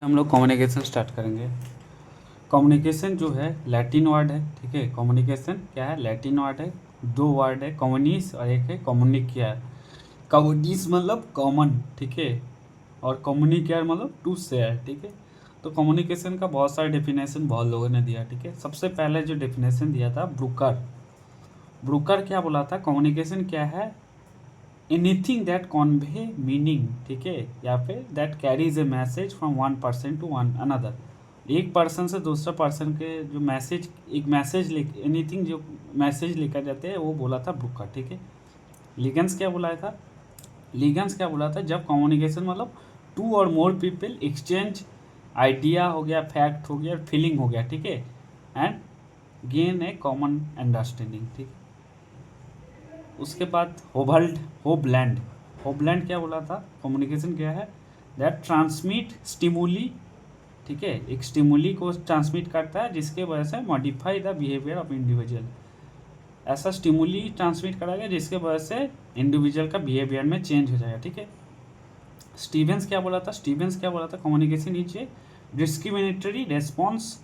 हम लोग communication start करेंगे। कम्युनिकेशन जो है लैटिन वर्ड है, ठीक है। कम्युनिकेशन क्या है, लैटिन वर्ड है। दो वर्ड है, कम्युनिस और एक है कम्युनिकेयर। कम्युनिस मतलब कॉमन, ठीक है, और कम्युनिकेयर मतलब टू शेयर, ठीक है। तो कम्युनिकेशन का बहुत सारे डेफिनेशन बहुत लोगों ने दिया, ठीक है। सबसे पहले जो डेफिनेशन दिया था ब्रूकर। ब्रूकर क्या बोला था, कम्युनिकेशन क्या है, एनीथिंग दैट कॉन्वे मीनिंग, ठीक है, या फिर that carries a message from one person to one another. एक पर्सन से दूसरा पर्सन के जो मैसेज, एक मैसेज ले, एनीथिंग जो मैसेज लेकर जाते हैं वो बोला था ब्रूकर, ठीक है। लीगन्स क्या बोला था, लीगन्स क्या बोला था, जब कम्युनिकेशन मतलब टू और मोर पीपल एक्सचेंज आइडिया हो गया, फैक्ट हो गया, फीलिंग हो गया, ठीक है, and gain A common understanding, ठीक है। उसके बाद होबलैंड। होबलैंड क्या बोला था, कम्युनिकेशन क्या है, दैट ट्रांसमिट स्टिमुली, ठीक है, एक स्टिमुली को ट्रांसमिट करता है जिसके वजह से modify the behaviour of individual. ऐसा स्टिमुली ट्रांसमिट कराएगा जिसके वजह से इंडिविजुअल का बिहेवियर में चेंज हो जाएगा, ठीक है। स्टीवेंस क्या बोला था, स्टीवेंस क्या बोला था, communication is a discriminatory response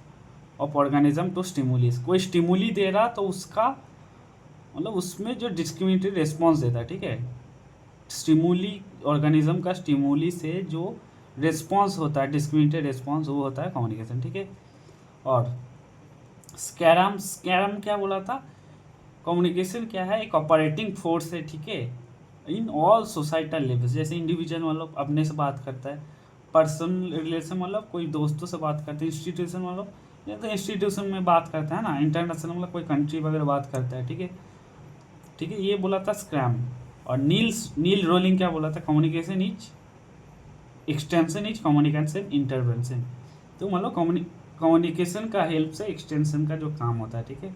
of organism to stimuli. कोई स्टिमुली दे रहा तो उसका मतलब उसमें जो डिस्क्रिमिनेटरी रेस्पॉन्स देता है, ठीक है। स्टिमुली, ऑर्गेनिज्म का स्टिमुली से जो रेस्पॉन्स होता है, डिस्क्रिमिनेटरी रेस्पॉन्स, वो होता है कम्युनिकेशन, ठीक है। और स्कैरम, स्कैरम क्या बोला था, कम्युनिकेशन क्या है, एक ऑपरेटिंग फोर्स है, ठीक है, इन ऑल सोसाइटल लेवल्स। जैसे इंडिविजुअल मतलब अपने से बात करता है, पर्सनल रिलेशन मतलब कोई दोस्तों से बात करते हैं, इंस्टीट्यूशन मतलब जैसे इंस्टीट्यूशन में बात करता है ना, इंटरनेशनल मतलब कोई कंट्री वगैरह बात करता है, ठीक है, ठीक है। ये बोला था स्क्रैम। और नील रोलिंग क्या बोला था, communication is extension is communication intervention. तो मतलब कम्युनिकेशन का हेल्प से एक्सटेंशन का जो काम होता है, ठीक है।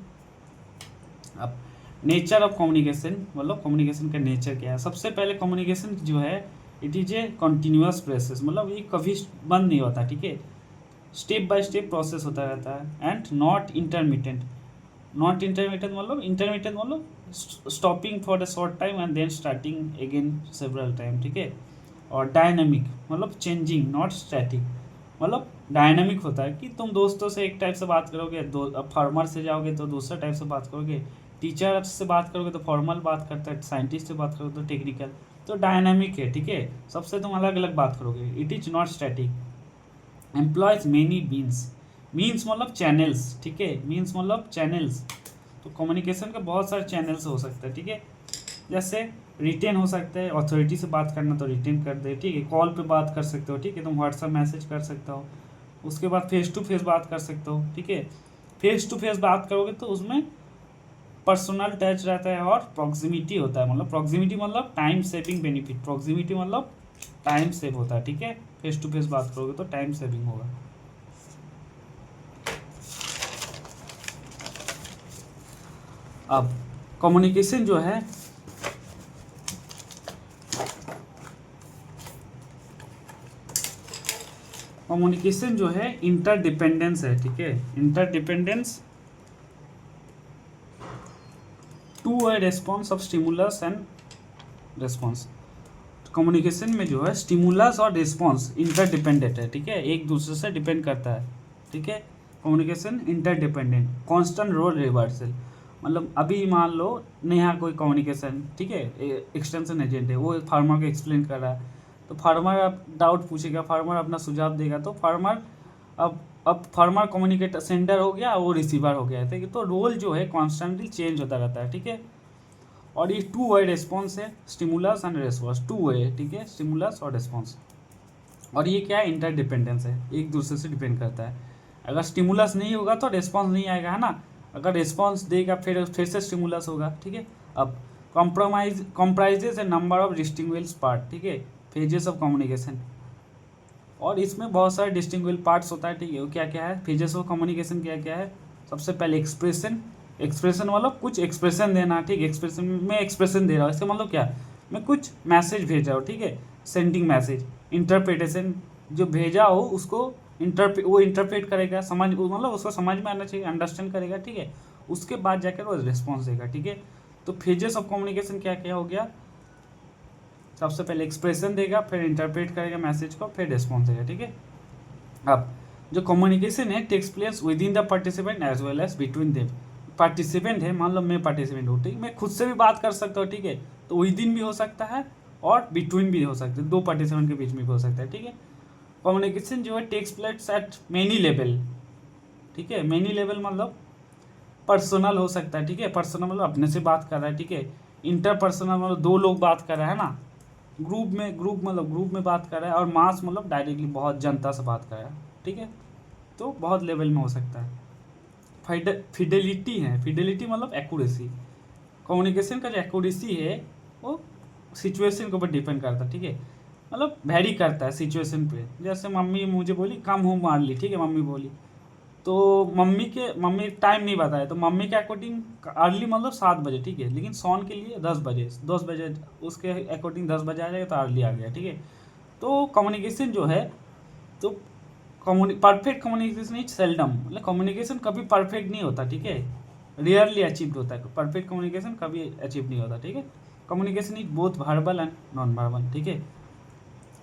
अब नेचर ऑफ कम्युनिकेशन मतलब कम्युनिकेशन का नेचर क्या है। सबसे पहले कम्युनिकेशन जो है it is a continuous process, मतलब ये कभी बंद नहीं होता, ठीक है। स्टेप बाय स्टेप प्रोसेस होता रहता है, and not intermediate. Not intermediate मतलब इंटरमीडिएट मतलब stopping for a short time and then starting again several time, ठीक है। और डायनेमिक मतलब चेंजिंग, नॉट स्टैटिक। मतलब डायनेमिक होता है कि तुम दोस्तों से एक टाइप से बात करोगे, दो अब फार्मर से जाओगे तो दूसरा टाइप से बात करोगे, टीचर से बात करोगे तो फॉर्मल बात करता है, साइंटिस्ट से बात करोगे तो टेक्निकल। तो डायनेमिक है, ठीक है, सबसे तुम अलग अलग बात करोगे। It is not static. Employees many means, means मतलब चैनल्स, ठीक है, मीन्स मतलब चैनल्स। तो कम्युनिकेशन के बहुत सारे चैनल्स हो सकते हैं, ठीक है। जैसे रिटेन हो सकते हैं, अथॉरिटी से बात करना तो रिटेन कर दे, ठीक है, कॉल पे बात कर सकते हो, ठीक है, तुम व्हाट्सएप मैसेज कर सकते हो। उसके बाद फेस टू फेस बात कर सकते हो, ठीक है। फेस टू फेस बात करोगे तो उसमें पर्सनल टच रहता है और प्रॉक्सिमिटी होता है, मतलब प्रॉक्सिमिटी मतलब टाइम सेविंग बेनिफिट, प्रॉक्सिमिटी मतलब टाइम सेव होता है, ठीक है। फेस टू फेस बात करोगे तो टाइम सेविंग होगा। अब कम्युनिकेशन जो है कम्युनिकेशन जो है इंटरडिपेंडेंस है, ठीक है, interdependence to a response of stimulus and response. Communication में जो है स्टिमुलस और रिस्पॉन्स इंटरडिपेंडेंट है, ठीक है, एक दूसरे से डिपेंड करता है, ठीक है। Communication interdependent, constant role reversal. मतलब अभी मान लो नेहा कोई कम्युनिकेशन, ठीक है, एक्सटेंशन एजेंट है, वो फार्मर को एक्सप्लेन कर रहा है, तो फार्मर अब डाउट पूछेगा, फार्मर अपना सुझाव देगा, तो फार्मर अब फार्मर कम्युनिकेटर सेंडर हो गया, वो रिसीवर हो गया है, तो रोल जो है कॉन्स्टेंटली चेंज होता रहता है, ठीक है। और ये टू वे रिस्पॉन्स है, stimulus and response, two way, ठीक है, स्टिमुलस और रिस्पॉन्स। और ये क्या है, इंटरडिपेंडेंस है, एक दूसरे से डिपेंड करता है। अगर स्टिमुलस नहीं होगा तो रिस्पॉन्स नहीं आएगा, है ना। अगर रिस्पॉन्स देगा फिर से स्टिमुलस होगा, ठीक है। अब comprises A number of distinguish part, ठीक है, फेजेस ऑफ कम्युनिकेशन। और इसमें बहुत सारे डिस्टिंग्विश पार्ट्स होता है, ठीक है। वो क्या क्या है, फेजेस ऑफ कम्युनिकेशन क्या क्या है। सबसे पहले एक्सप्रेशन। एक्सप्रेशन मतलब कुछ एक्सप्रेशन देना, ठीक है, एक्सप्रेशन में एक्सप्रेशन दे रहा हूँ, इसका मतलब क्या, मैं कुछ मैसेज भेज रहा हूँ, ठीक है, सेंडिंग मैसेज। इंटरप्रिटेशन, जो भेजा हो उसको वो इंटरप्रेट करेगा, मतलब उसको समझ में आना चाहिए, अंडरस्टैंड करेगा, ठीक है। उसके बाद जाकर वो रिस्पॉन्स देगा, ठीक है। तो फेजेस ऑफ कम्युनिकेशन क्या क्या हो गया, सबसे पहले एक्सप्रेशन देगा, फिर इंटरप्रेट करेगा मैसेज को, फिर रिस्पॉन्स देगा, ठीक है। अब जो कम्युनिकेशन है takes place within the participant as well as between them. Participant है, मान लो मैं पार्टिसिपेंट हूँ, ठीक, मैं खुद से भी बात कर सकता हूँ, ठीक है, तो विद इन भी हो सकता है और बिटवीन भी हो सकता है, दो पार्टिसिपेंट के बीच में भी हो सकता है, ठीक है। कम्युनिकेशन जो है takes place at many level, ठीक है, मेनी लेवल मतलब पर्सनल हो सकता है, ठीक है, पर्सनल मतलब अपने से बात कर रहा है, ठीक है, इंटरपर्सनल मतलब दो लोग बात कर रहे हैं ना, ग्रुप मतलब ग्रुप में बात कर रहा है, और मास मतलब डायरेक्टली बहुत जनता से बात कर रहा है, ठीक है, तो बहुत लेवल में हो सकता है। फिडेलिटी है, फिडेलिटी मतलब एक्यूरेसी। कम्युनिकेशन का जो एक्यूरेसी है वो सिचुएशन के ऊपर डिपेंड करता है, ठीक है, मतलब वेरी करता है सिचुएशन पे। जैसे मम्मी मुझे बोली कम हूँ मार ली, ठीक है, मम्मी बोली, तो मम्मी टाइम नहीं बताया, तो मम्मी के अकॉर्डिंग अर्ली मतलब 7 बजे, ठीक है, लेकिन सोन के लिए 10 बजे, 10 बजे उसके अकॉर्डिंग 10 बजे आ जाएगा तो अर्ली आ गया, ठीक है। तो कम्युनिकेशन जो है, तो परफेक्ट कम्युनिकेशन इज सेल्डम, मतलब कम्युनिकेशन कभी परफेक्ट नहीं होता, ठीक है, रेयरली अचीव्ड होता है, परफेक्ट कम्युनिकेशन कभी अचीव नहीं होता, ठीक है। Communication is both verbal and non verbal, ठीक है,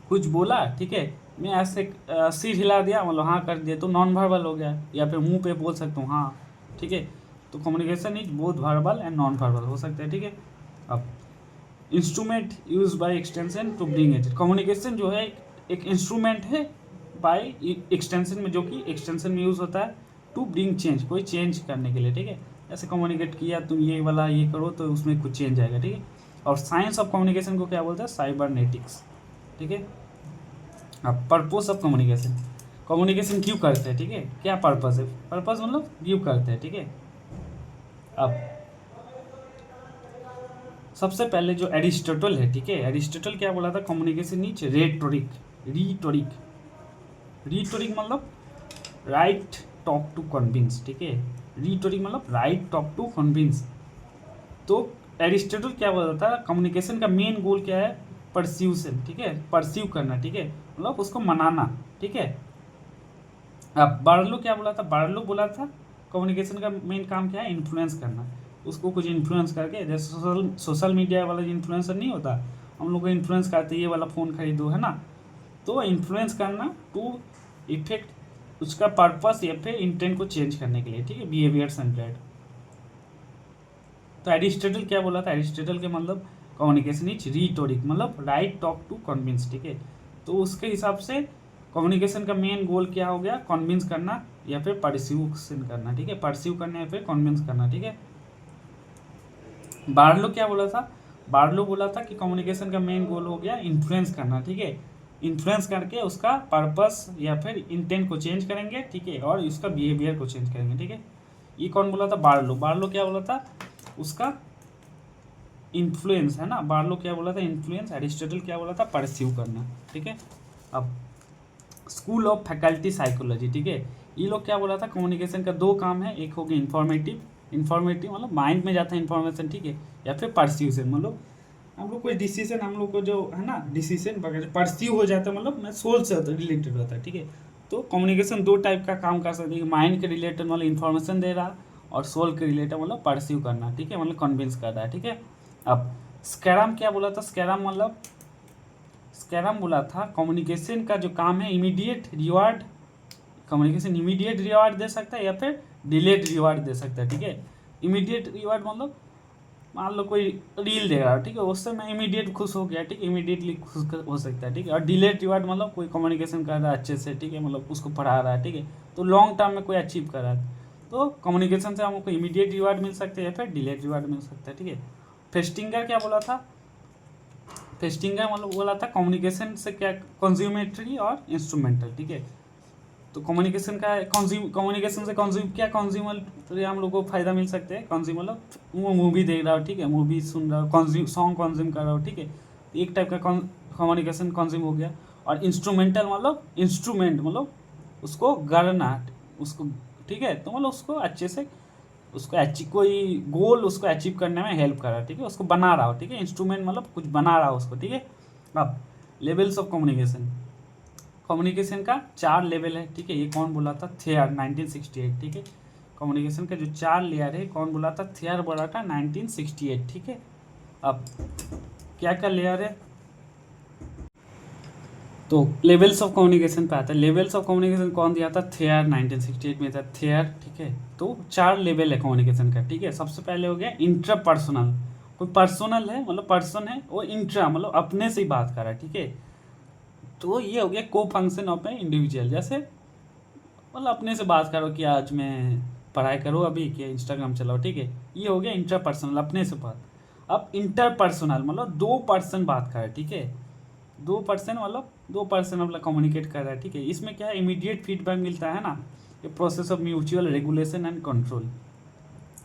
कुछ बोला, ठीक है, मैं ऐसे सिर हिला दिया मतलब हाँ कर दिया तो नॉन वर्बल हो गया, या फिर मुंह पे बोल सकता हूँ हाँ, ठीक है। तो communication is both verbal and non verbal हो सकता है, ठीक है। अब instrument use by extension to bring it, communication जो है एक इंस्ट्रूमेंट है बाय एक्सटेंशन में, जो कि एक्सटेंशन में यूज़ होता है टू ब्रिंग चेंज, कोई चेंज करने के लिए, ठीक है। जैसे कम्युनिकेट किया तुम ये वाला ये करो तो उसमें कुछ चेंज आएगा, ठीक है। और साइंस ऑफ कम्युनिकेशन को क्या बोलते हैं, साइबरनेटिक्स, ठीक है। अब पर्पस ऑफ कम्युनिकेशन, कम्युनिकेशन क्यों करते हैं, ठीक है, क्या पर्पस है, पर्पस मतलब क्यों करते हैं, ठीक है। अब सबसे पहले जो एरिस्टोटल है, ठीक है, एरिस्टोटल क्या बोला था, कम्युनिकेशन इज रेटोरिक, रीटोरिक, रीटोरिक मतलब राइट टॉक टू कन्विंस, ठीक है, रीटोरिक मतलब राइट टॉक टू कन्विंस। तो एरिस्टोटल क्या बोलता था, कम्युनिकेशन का मेन गोल क्या है, परस्यूशन, ठीक है, परस्यू करना, ठीक है, मतलब उसको मनाना, ठीक है। अब बार्लो क्या बोला था, बार्लो बोला था कम्युनिकेशन का मेन काम क्या है, इन्फ्लुएंस करना, उसको कुछ इन्फ्लुएंस करके, जैसे सोशल मीडिया वाला इन्फ्लुएंसर नहीं होता, हम लोग को इन्फ्लुएंस करते ये वाला फ़ोन खरीदो, है ना, तो इन्फ्लुएंस करना टू इफेक्ट उसका पर्पस या फिर इंटेंट को चेंज करने के लिए, ठीक है, बिहेवियर सेंटर्ड। तो एरिस्टोटल क्या बोला था, एरिस्टोटल के मतलब कम्युनिकेशन इज रीटोरिक मतलब राइट टॉक टू कन्विंस, ठीक है। तो उसके हिसाब से कम्युनिकेशन का मेन गोल क्या हो गया, कन्विंस करना या फिर परस्यूशन करना, ठीक है, परस्यू करना या फिर कन्विंस करना, ठीक है। बार्लो क्या बोला था, बार्लो बोला था कि कम्युनिकेशन का मेन गोल हो गया इन्फ्लुएंस करना, ठीक है, इन्फ्लुएंस करके उसका पर्पस या फिर इंटेंट को चेंज करेंगे, ठीक है, और उसका बिहेवियर को चेंज करेंगे, ठीक है। ये कौन बोला था, बार्लो, बार्लो क्या बोला था, उसका इन्फ्लुएंस, है ना, बार्लो क्या बोला था, इन्फ्लुएंस, एरिस्टोटल क्या बोला था, परस्यू करना, ठीक है। अब स्कूल ऑफ फैकल्टी साइकोलॉजी, ठीक है, ये लोग क्या बोला था, कम्युनिकेशन का दो काम है, एक हो गया इन्फॉर्मेटिव, इन्फॉर्मेटिव मतलब माइंड में जाता है इन्फॉर्मेशन, ठीक है, या फिर परस्यूशन मतलब हम लोग कोई डिसीजन, हम लोग को जो है ना डिसीजन वगैरह परस्यू हो जाता है, मतलब मैं सोल से रिलेटेड होता है, ठीक है। तो कम्युनिकेशन दो टाइप का काम कर सकते हैं, माइंड के रिलेटेड मतलब इन्फॉर्मेशन दे रहा, और सोल के रिलेटेड मतलब परस्यू करना, ठीक है, मतलब कन्विंस कर रहा है, ठीक है। अब स्कैराम क्या बोला था, स्कैराम मतलब स्कैराम बोला था कम्युनिकेशन का जो काम है immediate reward, communication immediate reward दे सकता है या फिर डिलेड रिवार्ड दे सकता है, ठीक है। इमीडिएट रिवार्ड मतलब मान लो कोई रील दे रहा है, ठीक है, उससे मैं इमीडिएट खुश हो गया, ठीक है, इमीडिएटली खुश हो सकता है, ठीक है। और डिलेड रिवार्ड मतलब कोई कम्युनिकेशन कर रहा है अच्छे से, ठीक है, मतलब उसको पढ़ा रहा है, ठीक है, तो लॉन्ग टर्म में कोई अचीव कर रहा है, तो कम्युनिकेशन से हमको इमीडिएट रिवार्ड मिल सकता है या फिर डिलेड रिवार्ड मिल सकता है, ठीक है। फेस्टिंगर क्या बोला था, फेस्टिंगर मतलब बोला था कम्युनिकेशन से क्या कंज्यूमेटरी और इंस्ट्रूमेंटल, ठीक है। तो कम्युनिकेशन का कम्युनिकेशन से कंज्यूम क्या कंज्यूमर, तो हम लोग को फायदा मिल सकते हैं, कंज्यूम मतलब वो मूवी देख रहा हो, ठीक है, मूवी सुन रहा हो, कंज्यूम सॉन्ग कंज्यूम कर रहा हो, ठीक है, तो एक टाइप का कम्युनिकेशन कंज्यूम हो गया। और इंस्ट्रूमेंटल मतलब इंस्ट्रूमेंट मतलब उसको गढ़ना उसको, ठीक है, तो मतलब उसको अच्छे से उसको अचीव कोई गोल उसको अचीव करने में हेल्प कर रहा है, ठीक है, उसको बना रहा हो, ठीक है, इंस्ट्रूमेंट मतलब कुछ बना रहा हो उसको, ठीक है। अब लेवल्स ऑफ कम्युनिकेशन, कम्युनिकेशन का 4 लेवल है, ठीक है, ये कौन बोला था, थेयर 1968, ठीक है। कम्युनिकेशन का जो 4 लेयर है कौन बोला था, थेयर बोला था 1968, ठीक है। अब क्या क्या लेयर है, तो लेवल्स ऑफ कम्युनिकेशन पे आता है। लेवल्स ऑफ कम्युनिकेशन कौन दिया था? थेयर 1968 में था थेयर, ठीक है। तो 4 लेवल है कम्युनिकेशन का, ठीक है। सबसे पहले हो गया इंट्रापर्सनल, कोई पर्सनल है मतलब पर्सन है, वो इंट्रा मतलब अपने से ही बात कर रहा है, ठीक है। तो ये हो गया को फंक्शन ऑफ ए इंडिविजुअल, जैसे मतलब अपने से बात करो कि आज मैं पढ़ाई करो अभी कि इंस्टाग्राम चलाओ, ठीक है। ये हो गया इंट्रापर्सनल, अपने से बात। अब इंटरपर्सनल मतलब 2 पर्सन बात कर रहे हैं, ठीक है। 2 पर्सन मतलब कम्युनिकेट कर रहा है, ठीक है। इसमें क्या है, इमीडिएट फीडबैक मिलता है ना, ये process of mutual regulation and control.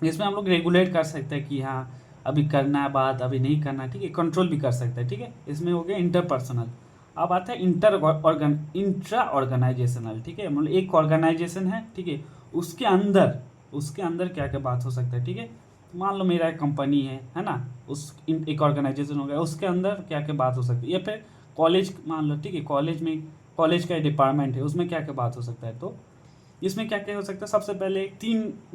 इसमें हम लोग रेगुलेट कर सकते हैं कि हाँ अभी करना है बात, अभी नहीं करना है, ठीक है। कंट्रोल भी कर सकते हैं, ठीक है। इसमें हो गया इंटरपर्सनल। अब आता है इंट्रा ऑर्गेनाइजेशनल, ठीक है। मतलब एक ऑर्गेनाइजेशन है, ठीक है, उसके अंदर क्या क्या बात हो सकता है, ठीक है। मान लो मेरा एक कंपनी है ना, उस एक ऑर्गेनाइजेशन हो गया, उसके अंदर क्या क्या बात हो सकती है। या फिर कॉलेज मान लो, ठीक है, कॉलेज का डिपार्टमेंट है, उसमें क्या क्या बात हो सकता है। तो इसमें क्या क्या हो सकता है, सबसे पहले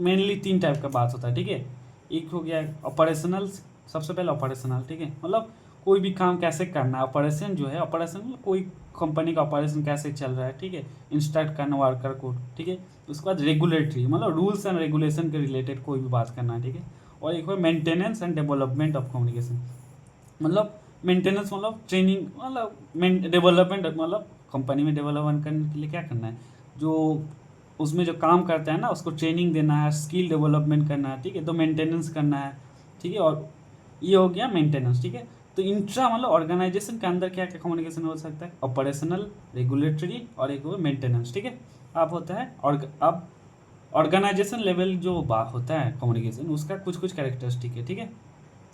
मेनली 3 टाइप का बात होता है, ठीक है। एक हो गया ऑपरेशनल, सबसे पहले ऑपरेशनल, ठीक है, मतलब कोई भी काम कैसे करना है। ऑपरेशन जो है, ऑपरेशन मतलब कोई कंपनी का ऑपरेशन कैसे चल रहा है, ठीक है, इंस्ट्रक्ट करना वर्कर को, ठीक है। उसके बाद रेगुलेटरी मतलब रूल्स एंड रेगुलेशन के रिलेटेड कोई भी बात करना है, ठीक है। और एक है maintenance and development of communication, मतलब मेंटेनेंस मतलब ट्रेनिंग मतलब डेवलपमेंट मतलब कंपनी में डेवलपमेंट करने के लिए क्या करना है, जो उसमें जो काम करता है ना उसको ट्रेनिंग देना है, स्किल डेवलपमेंट करना है, ठीक है। तो मेंटेनेंस करना है, ठीक है। और ये हो गया मेंटेनेंस, ठीक है। तो इंट्रा मतलब ऑर्गेनाइजेशन के अंदर क्या क्या कम्युनिकेशन हो सकता है, ऑपरेशनल, रेगुलेटरी और एक हो मेंटेनेंस, ठीक है। अब होता है अब ऑर्गेनाइजेशन लेवल जो होता है कम्युनिकेशन, उसका कुछ कुछ कैरेक्टरिस्टिक है, ठीक है।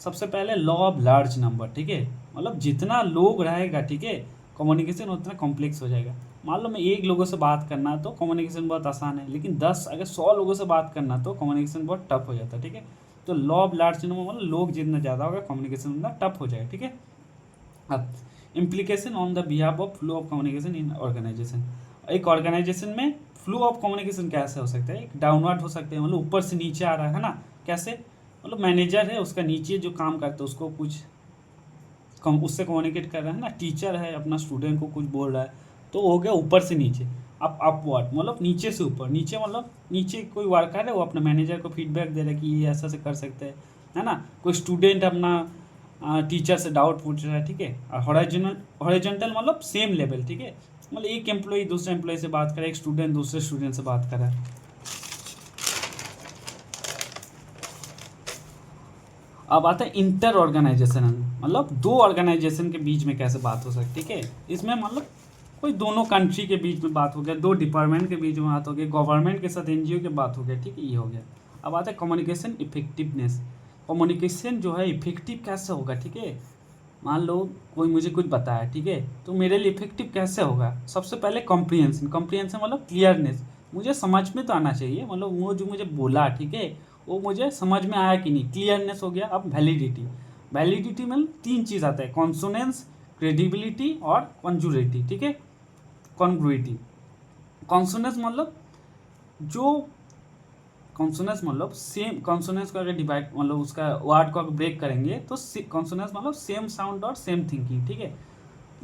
सबसे पहले लॉ ऑफ लार्ज नंबर, ठीक है, मतलब जितना लोग रहेगा, ठीक है, कम्युनिकेशन उतना कॉम्प्लेक्स हो जाएगा। मान लो मैं 1 लोगों से बात करना है तो कम्युनिकेशन बहुत आसान है, लेकिन 10 अगर 100 लोगों से बात करना तो कम्युनिकेशन बहुत टफ हो जाता है, ठीक है। तो लॉ ऑफ लार्ज नंबर मतलब लोग जितना ज़्यादा होगा कम्युनिकेशन उतना टफ हो जाएगा, ठीक है। अब implication on the behalf of flow of communication in organisation, एक ऑर्गेनाइजेशन में फ्लो ऑफ कम्युनिकेशन कैसे हो सकता है, एक डाउनवर्ड हो सकते हैं, मतलब ऊपर से नीचे आ रहा है ना, कैसे, मतलब मैनेजर है, उसका नीचे जो काम करता है उसको कुछ उससे कम्युनिकेट कर रहा है ना, टीचर है अपना स्टूडेंट को कुछ बोल रहा है, तो हो गया ऊपर से नीचे। अब अपवर्ड मतलब नीचे से ऊपर, नीचे मतलब नीचे कोई वर्कर है वो अपने मैनेजर को फीडबैक दे रहा है कि ये ऐसा से कर सकते हैं, है ना। कोई स्टूडेंट अपना टीचर से डाउट पूछ रहा है, ठीक है। और हॉरिजॉन्टल मतलब सेम लेवल, ठीक है, मतलब एक एम्प्लॉय दूसरे एम्प्लॉय से बात करे, एक स्टूडेंट दूसरे स्टूडेंट से बात करे। अब आता है इंटर ऑर्गेनाइजेशन, मतलब 2 ऑर्गेनाइजेशन के बीच में कैसे बात हो सकती है, ठीक है। इसमें मतलब कोई दोनों कंट्री के बीच में बात हो गया, 2 डिपार्टमेंट के बीच में बात हो गई, गवर्नमेंट के साथ एनजीओ की बात हो गया, ठीक है, ये हो गया। अब आता है कम्युनिकेशन इफेक्टिवनेस, कम्युनिकेशन जो है इफेक्टिव कैसे होगा, ठीक है। मान लो कोई मुझे कुछ बताया, ठीक है, तो मेरे लिए इफेक्टिव कैसे होगा, सबसे पहले कॉम्प्रिहेंशन, कॉम्प्रिहेंशन मतलब क्लियरनेस, मुझे समझ में तो आना चाहिए, मतलब वो जो मुझे बोला, ठीक है, वो मुझे समझ में आया कि नहीं, क्लियरनेस हो गया। अब वैलिडिटी, वैलिडिटी में 3 चीज़ आता है, कॉन्सोनेंस, क्रेडिबिलिटी और कॉन्जुरेटी, ठीक है, कॉन्ग्रुइटी। कॉन्सोनेंस मतलब जो कॉन्सोनेंस मतलब सेम, कॉन्सोनेंस को अगर डिवाइड मतलब उसका वर्ड को अगर ब्रेक करेंगे तो कॉन्सोनेंस मतलब सेम साउंड और सेम थिंकिंग, ठीक है,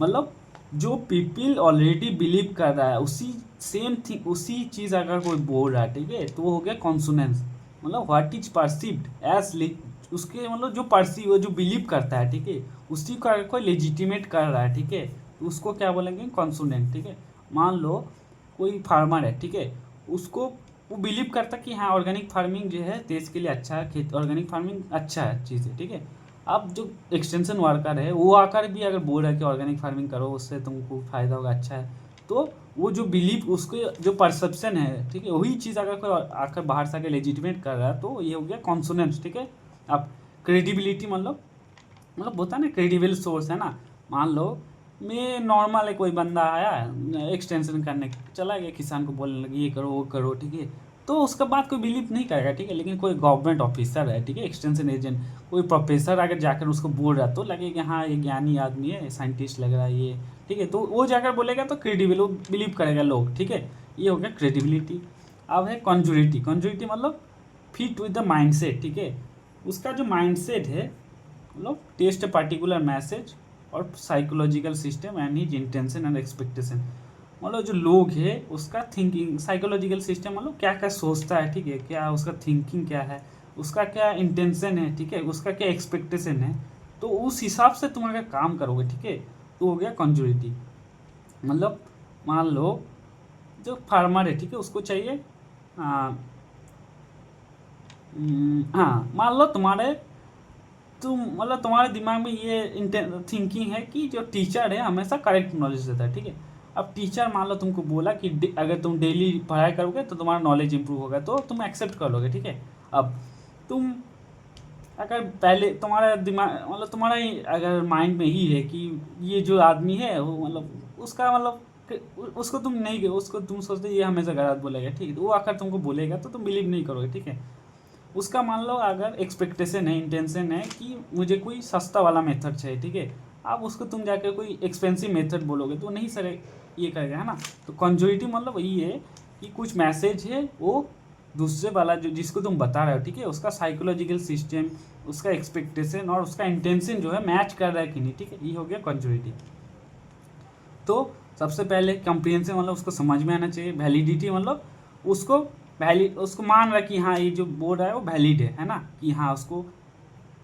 मतलब जो पीपल ऑलरेडी बिलीव कर रहा है उसी सेम थिंग, उसी चीज़ अगर कोई बोल रहा है, ठीक है, तो वो हो गया कॉन्सोनेंस, मतलब व्हाट इज परसीव्ड एज, उसके मतलब जो परसीव जो बिलीव करता है, ठीक है, उसी को अगर कोई लेजिटिमेट कर रहा है, ठीक है, तो उसको क्या बोलेंगे, कॉन्सोनेंट, ठीक है। मान लो कोई फार्मर है, ठीक है, उसको वो बिलीव करता कि हाँ ऑर्गेनिक फार्मिंग जो है देश के लिए अच्छा है, खेत ऑर्गेनिक फार्मिंग अच्छा है चीज़ है, ठीक है। अब जो एक्सटेंशन वर्कर है वो आकर भी अगर बोल रहा है कि ऑर्गेनिक फार्मिंग करो उससे तुमको फ़ायदा होगा, अच्छा है, तो वो जो बिलीव उसके जो परसेप्शन है, ठीक है, वही चीज़ अगर कोई आकर बाहर से आकर लेजिटिमेट कर रहा है तो ये हो गया कॉन्सोनेंस, ठीक है। अब क्रेडिबिलिटी मतलब होता है ना क्रेडिबल सोर्स है ना, मान लो मैं नॉर्मल है, कोई बंदा आया एक्सटेंशन करने चला गया, किसान को बोलने लगे ये करो वो करो, ठीक है, तो उसका बात कोई बिलीव नहीं करेगा, ठीक है। लेकिन कोई गवर्नमेंट ऑफिसर है, ठीक है, एक्सटेंशन एजेंट, कोई प्रोफेसर अगर जाकर उसको बोल रहा है तो लगेगा हाँ ये ज्ञानी आदमी है, साइंटिस्ट लग रहा है ये, ठीक है, तो वो जाकर बोलेगा तो क्रेडिबल, वो बिलीव करेगा लोग, ठीक है, ये हो गया क्रेडिबिलिटी। अब है कॉन्जुरिटी, कॉन्जुरिटी मतलब फिट विद द माइंडसेट, ठीक है, उसका जो माइंडसेट है मतलब टेस्ट ए पर्टिकुलर मैसेज और psychological system and his intention and expectation. मतलब जो लोग है उसका थिंकिंग, साइकोलॉजिकल सिस्टम मतलब क्या क्या सोचता है, ठीक है, क्या उसका थिंकिंग क्या है, उसका क्या इंटेंशन है, ठीक है, उसका क्या एक्सपेक्टेशन है, तो उस हिसाब से तुम अगर काम करोगे, ठीक है, तो हो गया कॉन्जुरिटी। मतलब मान लो जो फार्मर है, ठीक है, उसको चाहिए हाँ, मान लो तुम्हारे दिमाग में ये थिंकिंग है कि जो टीचर है हमेशा करेक्ट नॉलेज देता है, ठीक है। अब टीचर मान लो तुमको बोला कि अगर तुम डेली पढ़ाई करोगे तो तुम्हारा नॉलेज इंप्रूव होगा, तो तुम एक्सेप्ट कर लोगे, ठीक है। अब तुम अगर पहले तुम्हारा दिमाग मतलब तुम्हारा अगर माइंड में ही है कि ये जो आदमी है वो मतलब उसका मतलब उसको तुम नहीं, उसको तुम सोचते ये हमेशा गलत बोलेगा, ठीक है, तो वो आकर तुमको बोलेगा तो तुम बिलीव नहीं करोगे, ठीक है। उसका मान लो अगर एक्सपेक्टेशन है, इंटेंशन है कि मुझे कोई सस्ता वाला मेथड चाहिए, ठीक है, अब उसको तुम जाकर कोई एक्सपेंसिव मेथड बोलोगे तो नहीं सर ये करेगा, है ना। तो कॉन्जुरिटी मतलब वही है कि कुछ मैसेज है वो दूसरे वाला जो जिसको तुम बता रहे हो, ठीक है, उसका साइकोलॉजिकल सिस्टम, उसका एक्सपेक्टेशन और उसका इंटेंशन जो है मैच कर रहा है कि नहीं, ठीक है, ये हो गया कॉन्जुरिटी। तो सबसे पहले कम्प्रिहेंसिव मतलब उसको समझ में आना चाहिए। वैलिडिटी मतलब उसको मान रहा कि हाँ ये जो बोल रहा है वो वैलिड है ना, कि हाँ उसको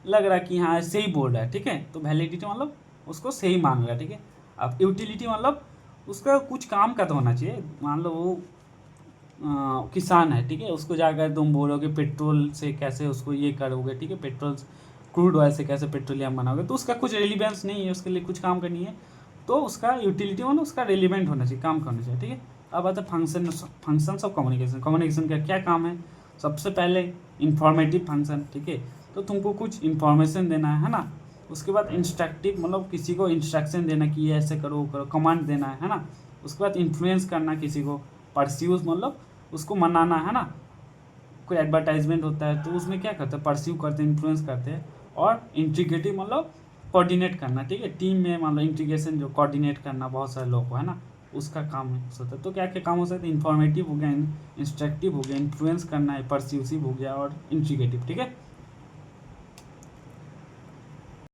लग रहा है कि हाँ सही बोल रहा है, ठीक है। तो वैलिडिटी मतलब उसको सही मान रहा है, ठीक है। अब यूटिलिटी मतलब उसका कुछ काम का तो होना चाहिए। मान लो वो किसान है, ठीक है, उसको जाकर तुम बोलोगे पेट्रोल से कैसे उसको ये करोगे, ठीक है, पेट्रोल क्रूड ऑयल से कैसे पेट्रोलियम बनाओगे, तो उसका कुछ रेलिवेंस नहीं है, उसके लिए कुछ काम करनी है, तो उसका यूटिलिटी मतलब उसका रेलिवेंट होना चाहिए, काम करना चाहिए, ठीक है। अब आता है फंक्शंस ऑफ कम्युनिकेशन। कम्युनिकेशन का क्या काम है? सबसे पहले इंफॉर्मेटिव फंक्शन, ठीक है, तो तुमको कुछ इन्फॉर्मेशन देना है ना। उसके बाद इंस्ट्रक्टिव मतलब किसी को इंस्ट्रक्शन देना कि ये ऐसे करो करो, कमांड देना है ना। उसके बाद इन्फ्लुएंस करना किसी को, परस्यूज मतलब उसको मनाना, है ना। कोई एडवर्टाइजमेंट होता है तो उसमें क्या करते हैं, परस्यू करते हैं, इन्फ्लुएंस करते हैं। और इंटीग्रेटिव मतलब कोऑर्डिनेट करना, ठीक है, टीम में मान लो इंटीग्रेशन जो कोऑर्डिनेट करना बहुत सारे लोग को, है ना, उसका काम है होता है। तो क्या क्या काम हो सकते हैं? इन्फॉर्मेटिव हो गया, इंस्ट्रक्टिव हो गया, इन्फ्लुएंस करना है, परस्यूसिव हो गया और इंटीग्रेटिव, ठीक है।